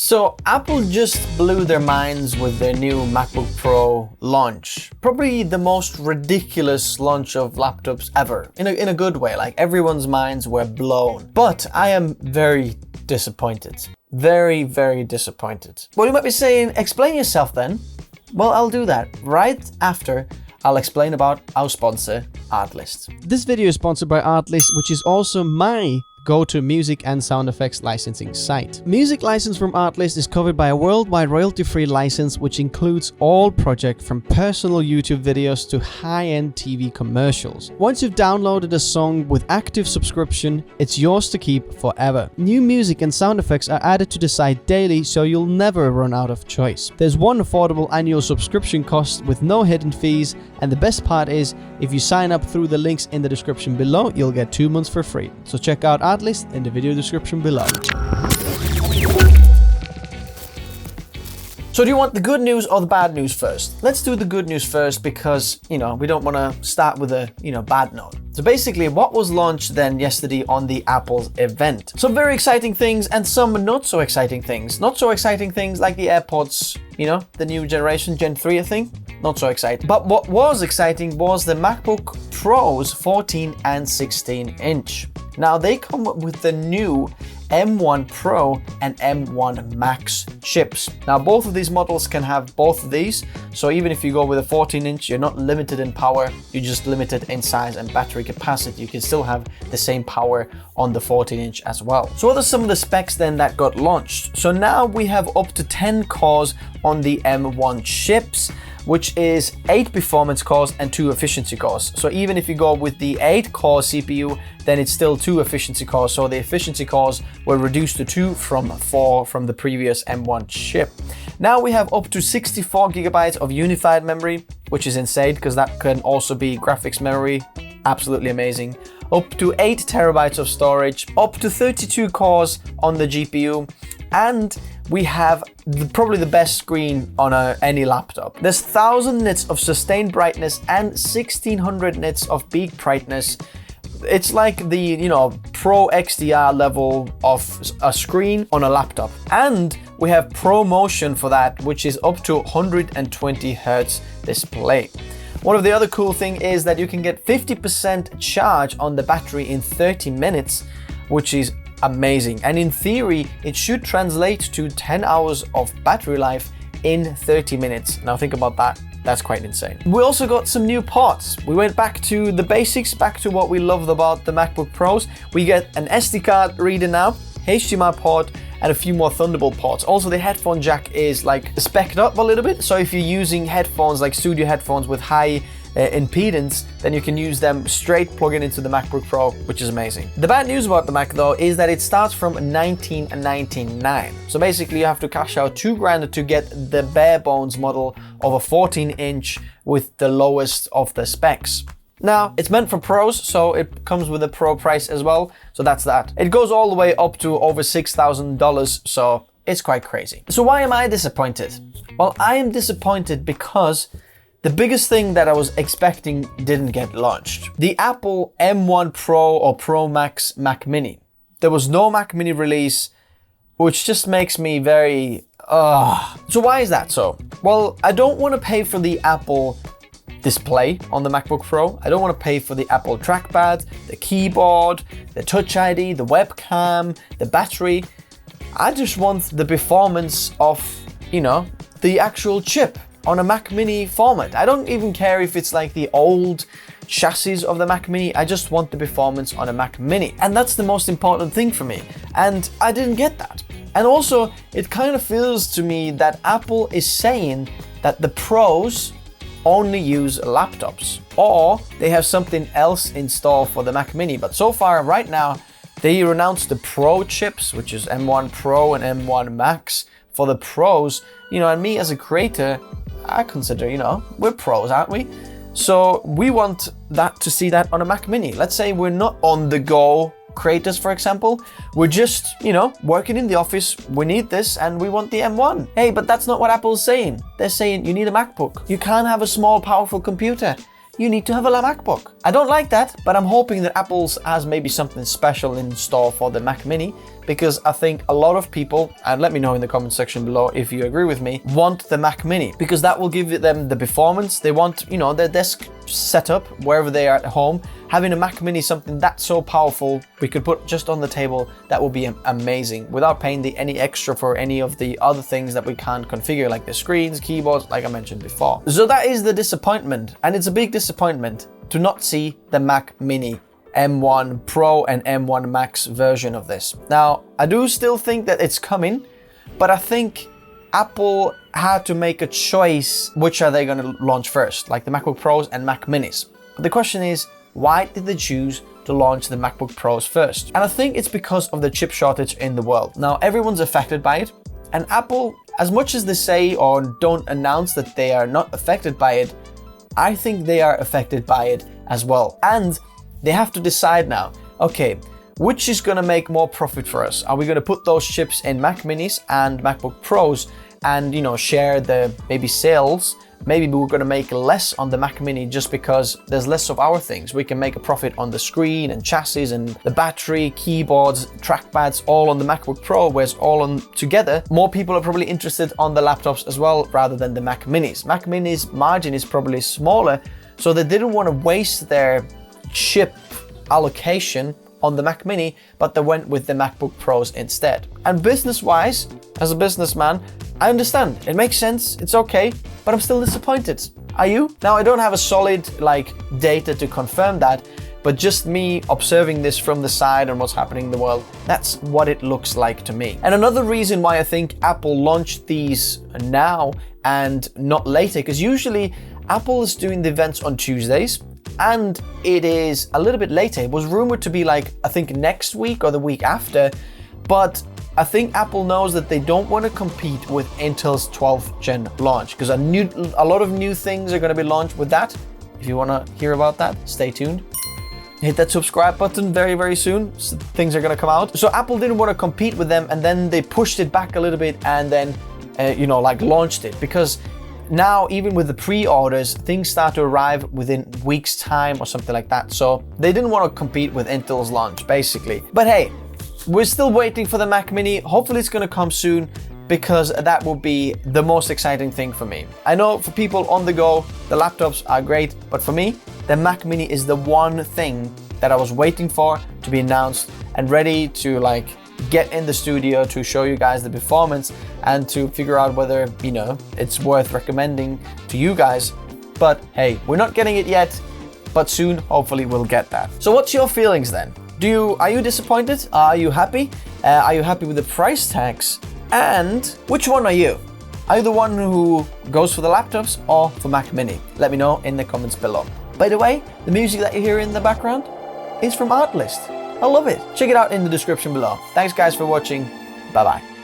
So Apple just blew their minds with their new MacBook Pro launch. Probably the most ridiculous launch of laptops ever, in a good way, like everyone's minds were blown. But I am very disappointed. Very, very disappointed. Well, you might be saying, explain yourself then. Well, I'll do that right after I'll explain about our sponsor, Artlist. This video is sponsored by Artlist, which is also my go-to music and sound effects licensing site. Music license from Artlist is covered by a worldwide royalty-free license, which includes all projects from personal YouTube videos to high-end TV commercials. Once you've downloaded a song with active subscription, it's yours to keep forever. New music and sound effects are added to the site daily, so you'll never run out of choice. There's one affordable annual subscription cost with no hidden fees, and the best part is, if you sign up through the links in the description below, you'll get 2 months for free. So check out Artlist in the video description below. So do you want the good news or the bad news first? Let's do the good news first because, we don't want to start with a, bad note. So basically what was launched then yesterday on the Apple's event? Some very exciting things and some not so exciting things. Not so exciting things like the AirPods, the new generation, Gen 3 I think. Not so exciting. But what was exciting was the MacBook Pros 14 and 16 inch. Now they come with the new M1 Pro and M1 Max chips. Now both of these models can have both of these, so even if you go with a 14 inch, you're not limited in power, you're just limited in size and battery capacity. You can still have the same power on the 14 inch as well. So what are some of the specs then that got launched? So now we have up to 10 cores on the M1 chips, which is 8 performance cores and 2 efficiency cores. So even if you go with the 8-core CPU, then it's still 2 efficiency cores. So the efficiency cores were reduced to 2 from 4 from the previous M1 chip. Now we have up to 64 gigabytes of unified memory, which is insane because that can also be graphics memory. Absolutely amazing. Up to 8 terabytes of storage, up to 32 cores on the GPU, and we have probably the best screen on any laptop. There's 1000 nits of sustained brightness and 1600 nits of peak brightness. It's like the, Pro XDR level of a screen on a laptop. And we have Pro Motion for that, which is up to 120 Hertz display. One of the other cool thing is that you can get 50% charge on the battery in 30 minutes, which is amazing. And in theory, it should translate to 10 hours of battery life in 30 minutes. Now think about that. That's quite insane. We also got some new ports. We went back to the basics, back to what we loved about the MacBook Pros. We get an SD card reader now, HDMI port, and a few more Thunderbolt ports. Also, the headphone jack is like specced up a little bit. So if you're using headphones like studio headphones with high impedance, then you can use them straight plugging into the MacBook Pro, which is amazing. The bad news about the Mac though is that it starts from $1999. So basically you have to cash out $2,000 to get the bare bones model of a 14 inch with the lowest of the specs. Now, it's meant for pros, so it comes with a pro price as well. So that's that. It goes all the way up to over $6,000, so it's quite crazy. So why am I disappointed? Well, I am disappointed because the biggest thing that I was expecting didn't get launched. The Apple M1 Pro or Pro Max Mac Mini. There was no Mac Mini release, which just makes me very... So why is that so? Well, I don't want to pay for the Apple display on the MacBook Pro. I don't want to pay for the Apple trackpad, the keyboard, the Touch ID, the webcam, the battery. I just want the performance of, the actual chip on a Mac Mini format. I don't even care if it's like the old chassis of the Mac Mini. I just want the performance on a Mac Mini. And that's the most important thing for me. And I didn't get that. And also, it kind of feels to me that Apple is saying that the pros only use laptops, or they have something else in store for the Mac Mini. But so far, right now, they announced the Pro chips, which is M1 Pro and M1 Max for the pros. And me as a creator, I consider, we're pros, aren't we? So we want that to see that on a Mac Mini. Let's say we're not on the go creators, for example. We're just, working in the office. We need this and we want the M1. Hey, but that's not what Apple's saying. They're saying you need a MacBook. You can't have a small, powerful computer. You need to have a MacBook. I don't like that, but I'm hoping that Apple has maybe something special in store for the Mac Mini, because I think a lot of people, and let me know in the comment section below if you agree with me, want the Mac Mini because that will give them the performance. They want, you know, their desk setup wherever they are at home. Having a Mac Mini, something that's so powerful, we could put just on the table, that will be amazing without paying any extra for any of the other things that we can't configure, like the screens, keyboards, like I mentioned before. So that is the disappointment, and it's a big disappointment to not see the Mac Mini M1 Pro and M1 Max version of this. Now, I do still think that it's coming, but I think Apple had to make a choice which are they going to launch first, like the MacBook Pros and Mac Minis. But the question is, why did they choose to launch the MacBook Pros first? And I think it's because of the chip shortage in the world. Now, everyone's affected by it, and Apple, as much as they say or don't announce that they are not affected by it, I think they are affected by it as well. And they have to decide now, okay, which is going to make more profit for us? Are we going to put those chips in Mac Minis and MacBook Pros and, you know, share the maybe sales? Maybe we're going to make less on the Mac Mini just because there's less of our things. We can make a profit on the screen and chassis and the battery, keyboards, trackpads, all on the MacBook Pro, whereas all on together, more people are probably interested on the laptops as well rather than the Mac Minis. Mac Mini's margin is probably smaller, so they didn't want to waste their chip allocation on the Mac Mini, but they went with the MacBook Pros instead. And business-wise, as a businessman, I understand. It makes sense, it's okay, but I'm still disappointed. Are you? Now, I don't have a solid data to confirm that, but just me observing this from the side and what's happening in the world, that's what it looks like to me. And another reason why I think Apple launched these now and not later, because usually Apple is doing the events on Tuesdays, and it is a little bit later. It was rumored to be I think next week or the week after, but I think Apple knows that they don't want to compete with Intel's 12th gen launch, because a lot of new things are going to be launched with that. If you want to hear about that, stay tuned. Hit that subscribe button very, very soon. So things are going to come out. So Apple didn't want to compete with them, and then they pushed it back a little bit and then, launched it, because now, even with the pre-orders, things start to arrive within weeks' time or something like that. So they didn't want to compete with Intel's launch, basically. But hey, we're still waiting for the Mac Mini. Hopefully it's going to come soon, because that will be the most exciting thing for me. I know for people on the go, the laptops are great, but for me, the Mac Mini is the one thing that I was waiting for to be announced and ready to get in the studio to show you guys the performance and to figure out whether, it's worth recommending to you guys. But hey, we're not getting it yet, but soon, hopefully we'll get that. So what's your feelings then? Are you disappointed? Are you happy? Are you happy with the price tags? And which one are you? Are you the one who goes for the laptops or for Mac Mini? Let me know in the comments below. By the way, the music that you hear in the background is from Artlist. I love it. Check it out in the description below. Thanks guys for watching. Bye bye.